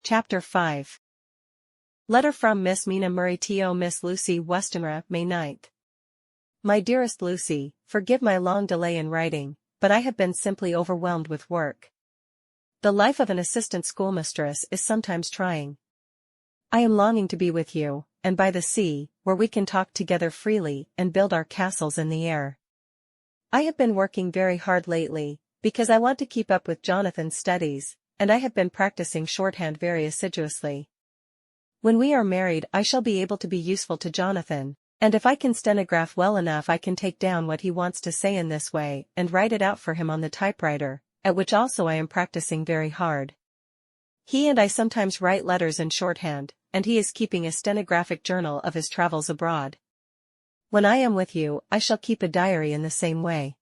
Chapter 5. Letter from Miss Mina Murray to Miss Lucy Westenra, May 9th. My dearest Lucy, forgive my long delay in writing, but I have been simply overwhelmed with work. The life of an assistant schoolmistress is sometimes trying. I am longing to be with you, and by the sea, where we can talk together freely and build our castles in the air. I have been working very hard lately, because I want to keep up with Jonathan's studies, and I have been practicing shorthand very assiduously. When we are married I shall be able to be useful to Jonathan, and if I can stenograph well enough I can take down what he wants to say in this way and write it out for him on the typewriter, at which also I am practicing very hard. He and I sometimes write letters in shorthand, and he is keeping a stenographic journal of his travels abroad. When I am with you I shall keep a diary in the same way.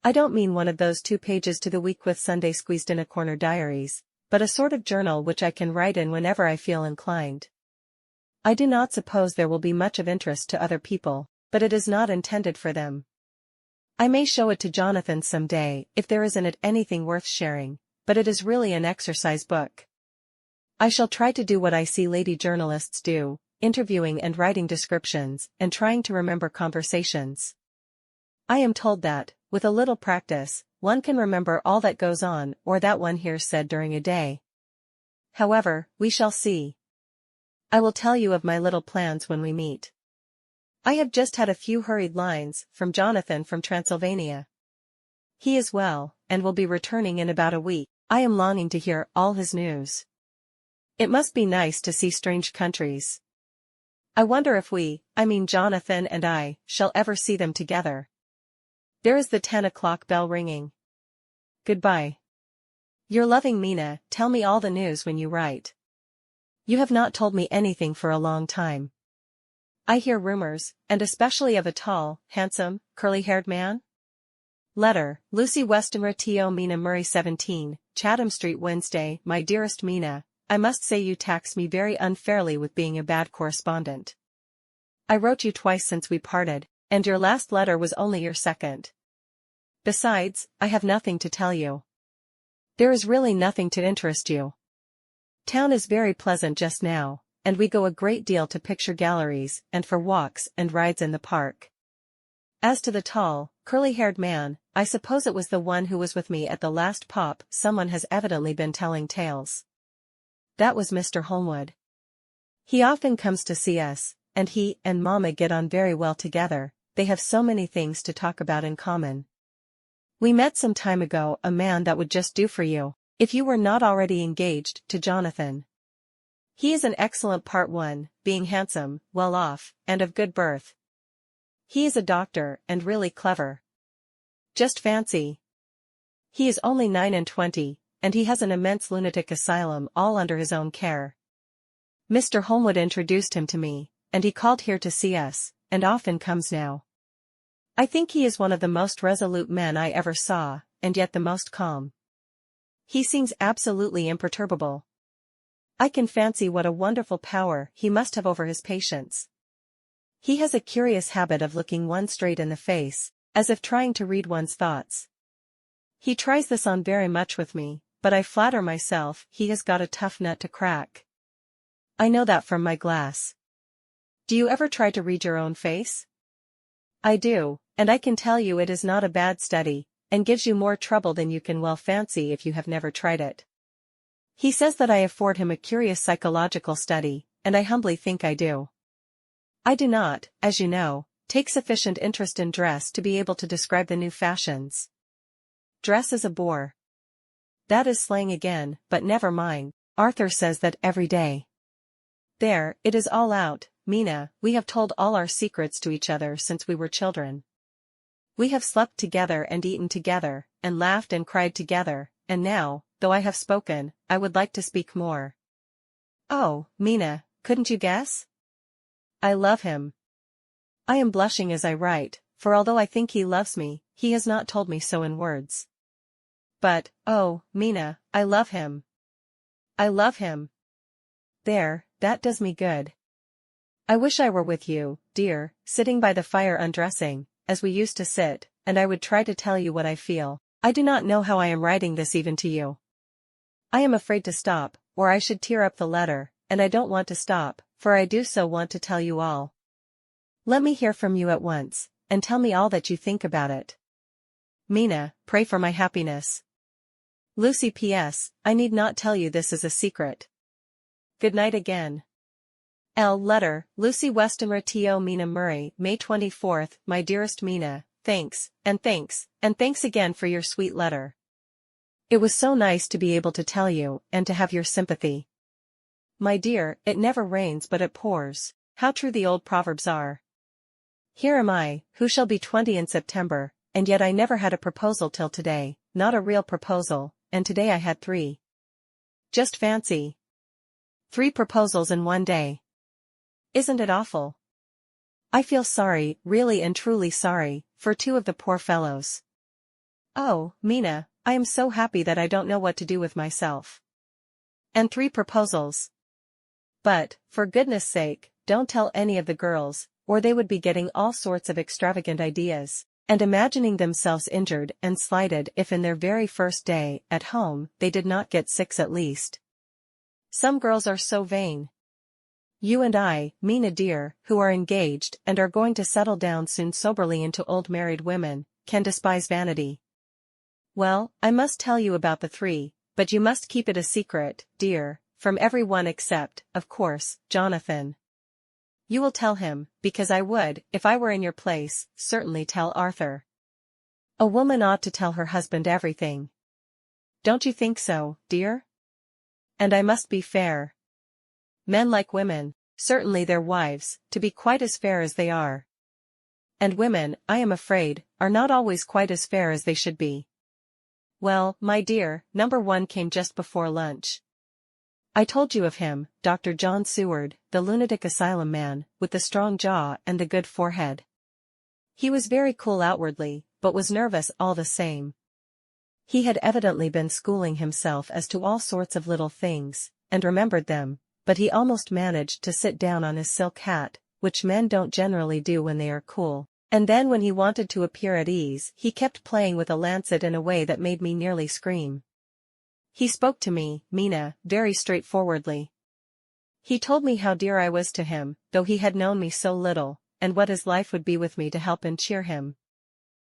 I don't mean one of those 2 pages to the week with Sunday squeezed in a corner diaries, but a sort of journal which I can write in whenever I feel inclined. I do not suppose there will be much of interest to other people, but it is not intended for them. I may show it to Jonathan some day if there is in it anything worth sharing, but it is really an exercise book. I shall try to do what I see lady journalists do, interviewing and writing descriptions and trying to remember conversations. I am told that, with a little practice, one can remember all that goes on or that one hears said during a day. However, we shall see. I will tell you of my little plans when we meet. I have just had a few hurried lines from Jonathan from Transylvania. He is well, and will be returning in about a week. I am longing to hear all his news. It must be nice to see strange countries. I wonder if we, I mean Jonathan and I, shall ever see them together. There is the 10 o'clock bell ringing. Goodbye. Your loving Mina. Tell me all the news when you write. You have not told me anything for a long time. I hear rumors, and especially of a tall, handsome, curly-haired man. Letter, Lucy Westenra to Mina Murray 17, Chatham Street Wednesday. My dearest Mina, I must say you tax me very unfairly with being a bad correspondent. I wrote you twice since we parted, and your last letter was only your second. Besides, I have nothing to tell you. There is really nothing to interest you. Town is very pleasant just now, and we go a great deal to picture galleries and for walks and rides in the park. As to the tall, curly-haired man, I suppose it was the one who was with me at the last pop. Someone has evidently been telling tales. That was Mr. Holmwood. He often comes to see us, and he and Mamma get on very well together. They have so many things to talk about in common. We met some time ago, a man that would just do for you, if you were not already engaged to Jonathan. He is an excellent part one, being handsome, well off, and of good birth. He is a doctor, and really clever. Just fancy. He is only 29, and he has an immense lunatic asylum all under his own care. Mr. Holmwood introduced him to me, and he called here to see us, and often comes now. I think he is one of the most resolute men I ever saw, and yet the most calm. He seems absolutely imperturbable. I can fancy what a wonderful power he must have over his patients. He has a curious habit of looking one straight in the face, as if trying to read one's thoughts. He tries this on very much with me, but I flatter myself he has got a tough nut to crack. I know that from my glass. Do you ever try to read your own face? I do, and I can tell you it is not a bad study, and gives you more trouble than you can well fancy if you have never tried it. He says that I afford him a curious psychological study, and I humbly think I do. I do not, as you know, take sufficient interest in dress to be able to describe the new fashions. Dress is a bore. That is slang again, but never mind, Arthur says that every day. There, it is all out, Mina. We have told all our secrets to each other since we were children. We have slept together and eaten together, and laughed and cried together, and now, though I have spoken, I would like to speak more. Oh, Mina, couldn't you guess? I love him. I am blushing as I write, for although I think he loves me, he has not told me so in words. But, oh, Mina, I love him. I love him. There, that does me good. I wish I were with you, dear, sitting by the fire undressing, as we used to sit, and I would try to tell you what I feel. I do not know how I am writing this even to you. I am afraid to stop, or I should tear up the letter, and I don't want to stop, for I do so want to tell you all. Let me hear from you at once, and tell me all that you think about it. Mina, pray for my happiness. Lucy. P.S. I need not tell you this is a secret. Good night again. Letter, Lucy Westenra to Mina Murray, May 24th, my dearest Mina, thanks, and thanks, and thanks again for your sweet letter. It was so nice to be able to tell you, and to have your sympathy. My dear, it never rains but it pours. How true the old proverbs are. Here am I, who shall be 20 in September, and yet I never had a proposal till today, not a real proposal, and today I had 3. Just fancy. 3 proposals in one day. Isn't it awful? I feel sorry, really and truly sorry, for 2 of the poor fellows. Oh, Mina, I am so happy that I don't know what to do with myself. And 3 proposals. But, for goodness sake, don't tell any of the girls, or they would be getting all sorts of extravagant ideas, and imagining themselves injured and slighted if in their very first day at home they did not get 6 at least. Some girls are so vain. You and I, Mina dear, who are engaged and are going to settle down soon soberly into old married women, can despise vanity. Well, I must tell you about the 3, but you must keep it a secret, dear, from everyone except, of course, Jonathan. You will tell him, because I would, if I were in your place, certainly tell Arthur. A woman ought to tell her husband everything. Don't you think so, dear? And I must be fair. Men like women, certainly their wives, to be quite as fair as they are. And women, I am afraid, are not always quite as fair as they should be. Well, my dear, number 1 came just before lunch. I told you of him, Dr. John Seward, the lunatic asylum man, with the strong jaw and the good forehead. He was very cool outwardly, but was nervous all the same. He had evidently been schooling himself as to all sorts of little things, and remembered them, but he almost managed to sit down on his silk hat, which men don't generally do when they are cool, and then when he wanted to appear at ease he kept playing with a lancet in a way that made me nearly scream. He spoke to me, Mina, very straightforwardly. He told me how dear I was to him, though he had known me so little, and what his life would be with me to help and cheer him.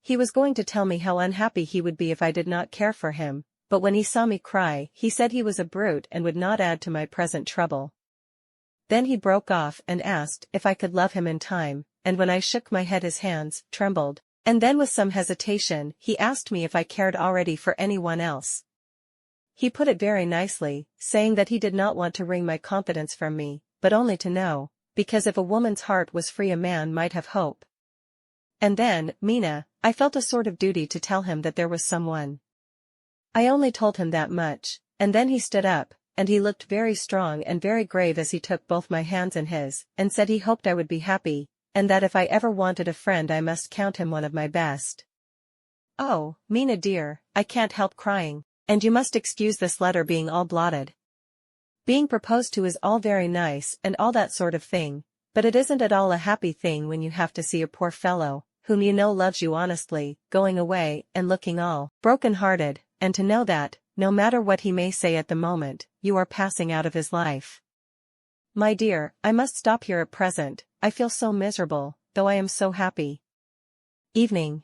He was going to tell me how unhappy he would be if I did not care for him, but when he saw me cry he said he was a brute and would not add to my present trouble. Then he broke off and asked if I could love him in time, and when I shook my head his hands trembled, and then with some hesitation he asked me if I cared already for anyone else. He put it very nicely, saying that he did not want to wring my confidence from me, but only to know, because if a woman's heart was free a man might have hope. And then, Mina, I felt a sort of duty to tell him that there was someone. I only told him that much, and then he stood up, and he looked very strong and very grave as he took both my hands in his, and said he hoped I would be happy, and that if I ever wanted a friend I must count him one of my best. Oh, Mina dear, I can't help crying. And you must excuse this letter being all blotted. Being proposed to is all very nice and all that sort of thing, but it isn't at all a happy thing when you have to see a poor fellow, whom you know loves you honestly, going away and looking all broken-hearted, and to know that, no matter what he may say at the moment, you are passing out of his life. My dear, I must stop here at present, I feel so miserable, though I am so happy. Evening.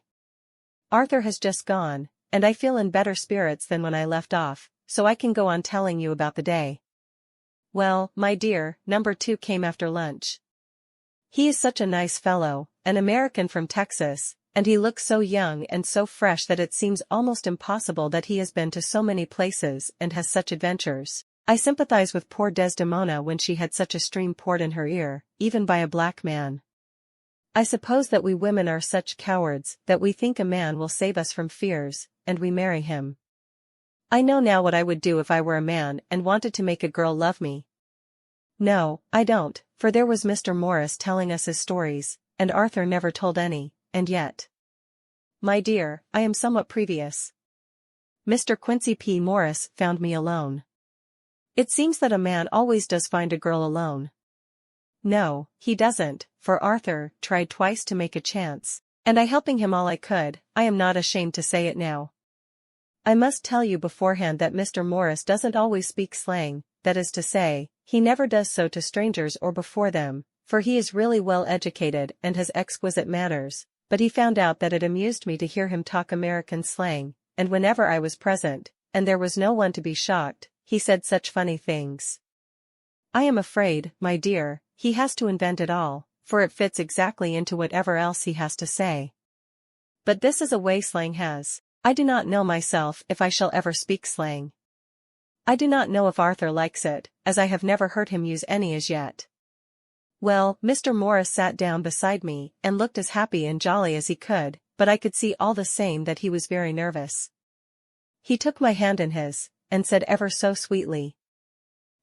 Arthur has just gone, and I feel in better spirits than when I left off, so I can go on telling you about the day. Well, my dear, number 2 came after lunch. He is such a nice fellow, an American from Texas, and he looks so young and so fresh that it seems almost impossible that he has been to so many places and has such adventures. I sympathize with poor Desdemona when she had such a stream poured in her ear, even by a black man. I suppose that we women are such cowards that we think a man will save us from fears, and we marry him. I know now what I would do if I were a man and wanted to make a girl love me. No, I don't, for there was Mr. Morris telling us his stories, and Arthur never told any, and yet. My dear, I am somewhat previous. Mr. Quincy P. Morris found me alone. It seems that a man always does find a girl alone. No, he doesn't, for Arthur tried twice to make a chance, and I helping him all I could, I am not ashamed to say it now. I must tell you beforehand that Mr. Morris doesn't always speak slang, that is to say, he never does so to strangers or before them, for he is really well educated and has exquisite manners, but he found out that it amused me to hear him talk American slang, and whenever I was present, and there was no one to be shocked, he said such funny things. I am afraid, my dear, he has to invent it all, for it fits exactly into whatever else he has to say. But this is a way slang has. I do not know myself if I shall ever speak slang. I do not know if Arthur likes it, as I have never heard him use any as yet. Well, Mr. Morris sat down beside me and looked as happy and jolly as he could, but I could see all the same that he was very nervous. He took my hand in his, and said ever so sweetly,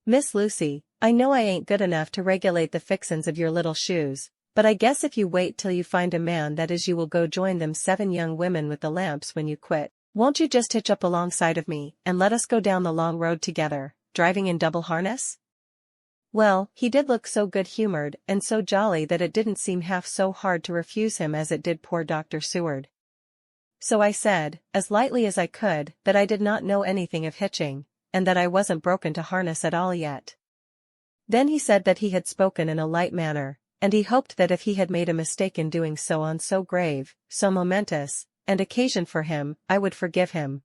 "Miss Lucy, I know I ain't good enough to regulate the fixins of your little shoes, but I guess if you wait till you find a man that is you will go join them 7 young women with the lamps when you quit. Won't you just hitch up alongside of me and let us go down the long road together, driving in double harness?" Well, he did look so good-humored and so jolly that it didn't seem half so hard to refuse him as it did poor Dr. Seward. So I said, as lightly as I could, that I did not know anything of hitching, and that I wasn't broken to harness at all yet. Then he said that he had spoken in a light manner, and he hoped that if he had made a mistake in doing so on so grave, so momentous, an occasion for him, I would forgive him.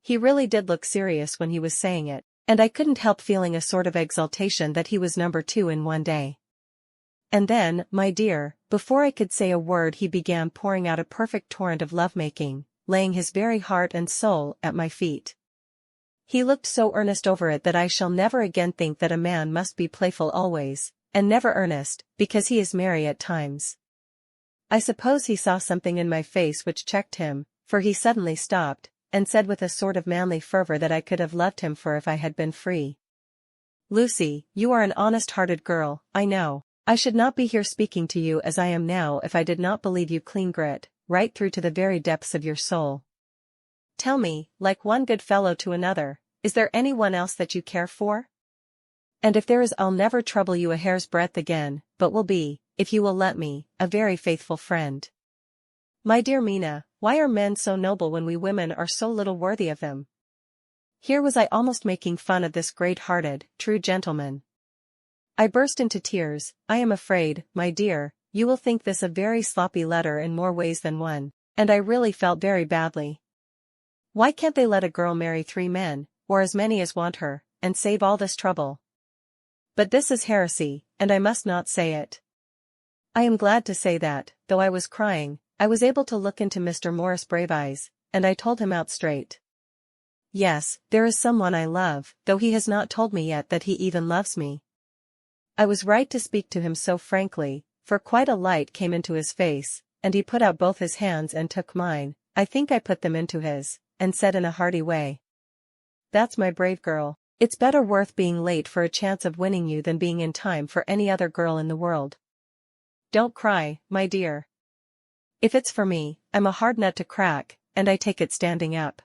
He really did look serious when he was saying it, and I couldn't help feeling a sort of exultation that he was number 2 in one day. And then, my dear, before I could say a word he began pouring out a perfect torrent of lovemaking, laying his very heart and soul at my feet. He looked so earnest over it that I shall never again think that a man must be playful always, and never earnest, because he is merry at times. I suppose he saw something in my face which checked him, for he suddenly stopped, and said with a sort of manly fervor that I could have loved him for if I had been free. "Lucy, you are an honest-hearted girl, I know. I should not be here speaking to you as I am now if I did not believe you clean grit, right through to the very depths of your soul. Tell me, like one good fellow to another, is there anyone else that you care for? And if there is, I'll never trouble you a hair's breadth again, but will be, if you will let me, a very faithful friend." My dear Mina, why are men so noble when we women are so little worthy of them? Here was I almost making fun of this great-hearted, true gentleman. I burst into tears. I am afraid, my dear, you will think this a very sloppy letter in more ways than one, and I really felt very badly. Why can't they let a girl marry 3 men, or as many as want her, and save all this trouble? But this is heresy, and I must not say it. I am glad to say that, though I was crying, I was able to look into Mr. Morris' brave eyes, and I told him out straight. Yes, there is someone I love, though he has not told me yet that he even loves me. I was right to speak to him so frankly, for quite a light came into his face, and he put out both his hands and took mine. I think I put them into his, and said in a hearty way, "That's my brave girl. It's better worth being late for a chance of winning you than being in time for any other girl in the world. Don't cry, my dear. If it's for me, I'm a hard nut to crack, and I take it standing up.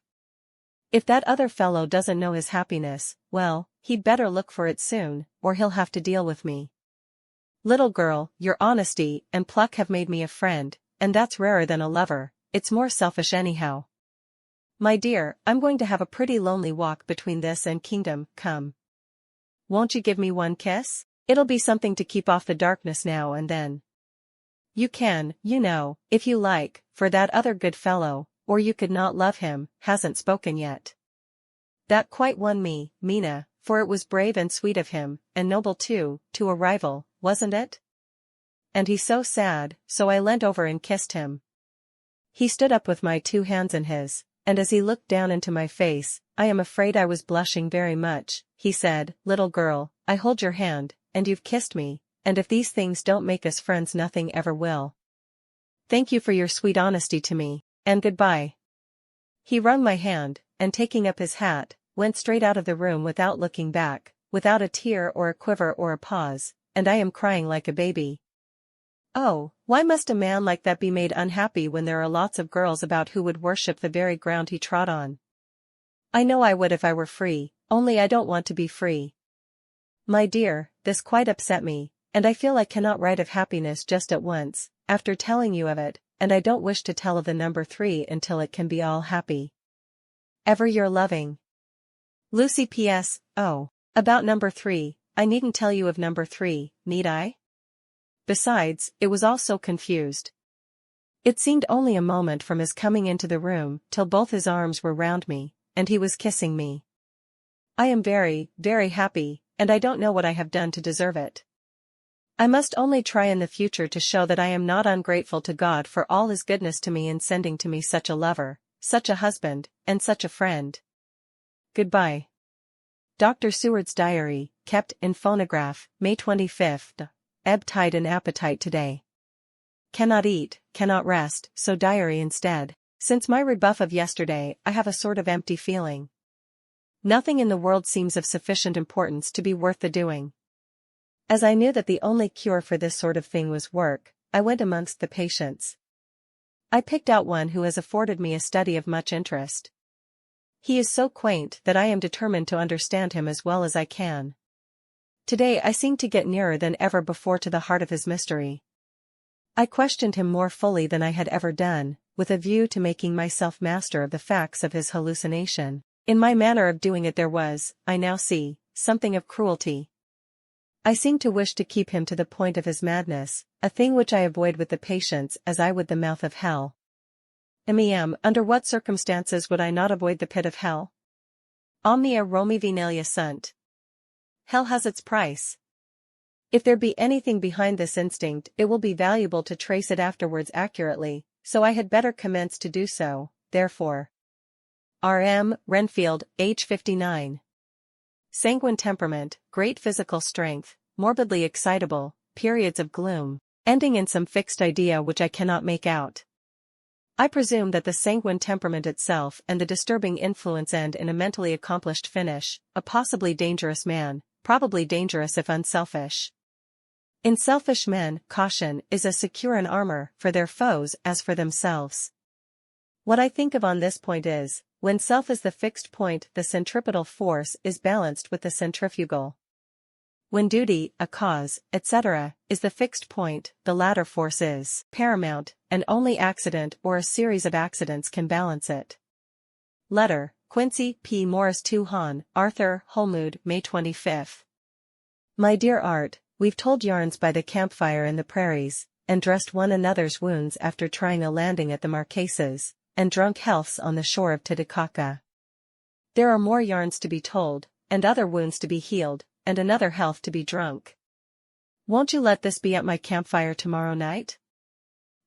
If that other fellow doesn't know his happiness, well, he'd better look for it soon, or he'll have to deal with me. Little girl, your honesty and pluck have made me a friend, and that's rarer than a lover. It's more selfish anyhow. My dear, I'm going to have a pretty lonely walk between this and kingdom come. Won't you give me one kiss? It'll be something to keep off the darkness now and then. You can, you know, if you like, for that other good fellow, or you could not love him, hasn't spoken yet." That quite won me, Mina, for it was brave and sweet of him, and noble too, to a rival, wasn't it? And he's so sad, so I leant over and kissed him. He stood up with my 2 hands in his, and as he looked down into my face, I am afraid I was blushing very much. He said, "Little girl, I hold your hand, and you've kissed me, and if these things don't make us friends nothing ever will. Thank you for your sweet honesty to me, and goodbye." He wrung my hand, and taking up his hat, went straight out of the room without looking back, without a tear or a quiver or a pause, and I am crying like a baby. Oh, why must a man like that be made unhappy when there are lots of girls about who would worship the very ground he trod on? I know I would if I were free, only I don't want to be free. My dear, this quite upset me, and I feel I cannot write of happiness just at once, after telling you of it, and I don't wish to tell of the number 3 until it can be all happy. Ever your loving Lucy. P.S. Oh, about number 3, I needn't tell you of number 3, need I? Besides, it was all so confused. It seemed only a moment from his coming into the room till both his arms were round me, and he was kissing me. I am very, very happy, and I don't know what I have done to deserve it. I must only try in the future to show that I am not ungrateful to God for all his goodness to me in sending to me such a lover, such a husband, and such a friend. Goodbye. Dr. Seward's diary, kept in phonograph, May 25th. Ebb tide and appetite today. Cannot eat, cannot rest, so diary instead. Since my rebuff of yesterday, I have a sort of empty feeling. Nothing in the world seems of sufficient importance to be worth the doing. As I knew that the only cure for this sort of thing was work, I went amongst the patients. I picked out one who has afforded me a study of much interest. He is so quaint that I am determined to understand him as well as I can. Today I seemed to get nearer than ever before to the heart of his mystery. I questioned him more fully than I had ever done, with a view to making myself master of the facts of his hallucination. In my manner of doing it there was, I now see, something of cruelty. I seemed to wish to keep him to the point of his madness, a thing which I avoid with the patients as I would the mouth of hell. Under what circumstances would I not avoid the pit of hell? Omnia Romi Vinalia sunt. Hell has its price. If there be anything behind this instinct, it will be valuable to trace it afterwards accurately, so I had better commence to do so, therefore. R.M. Renfield, age 59. Sanguine temperament, great physical strength, morbidly excitable, periods of gloom, ending in some fixed idea which I cannot make out. I presume that the sanguine temperament itself and the disturbing influence end in a mentally accomplished finish, a possibly dangerous man, probably dangerous if unselfish. In selfish men, caution is as secure an armor for their foes as for themselves. What I think of on this point is, when self is the fixed point, the centripetal force is balanced with the centrifugal. When duty, a cause, etc., is the fixed point, the latter force is paramount, and only accident or a series of accidents can balance it. Letter, Quincy P. Morris to Hon, Arthur Holmwood, May 25. My dear Art, we've told yarns by the campfire in the prairies, and dressed one another's wounds after trying a landing at the Marquesas, and drunk healths on the shore of Titicaca. There are more yarns to be told, and other wounds to be healed, and another health to be drunk. Won't you let this be at my campfire tomorrow night?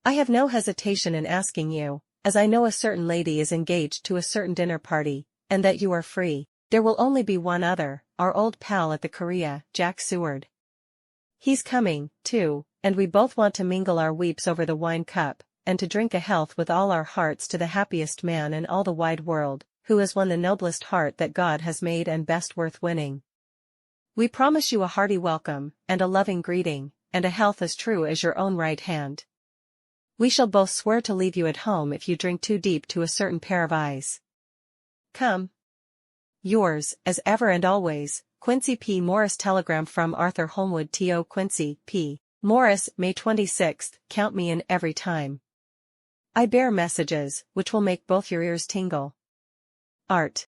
I have no hesitation in asking you, as I know a certain lady is engaged to a certain dinner party, and that you are free. There will only be one other, our old pal at the Korea, Jack Seward. He's coming, too, and we both want to mingle our weeps over the wine cup, and to drink a health with all our hearts to the happiest man in all the wide world, who has won the noblest heart that God has made and best worth winning. We promise you a hearty welcome, and a loving greeting, and a health as true as your own right hand. We shall both swear to leave you at home if you drink too deep to a certain pair of eyes. Come. Yours, as ever and always, Quincy P. Morris. Telegram from Arthur Holmwood to Quincy P. Morris, May 26. Count me in every time. I bear messages, which will make both your ears tingle. Art.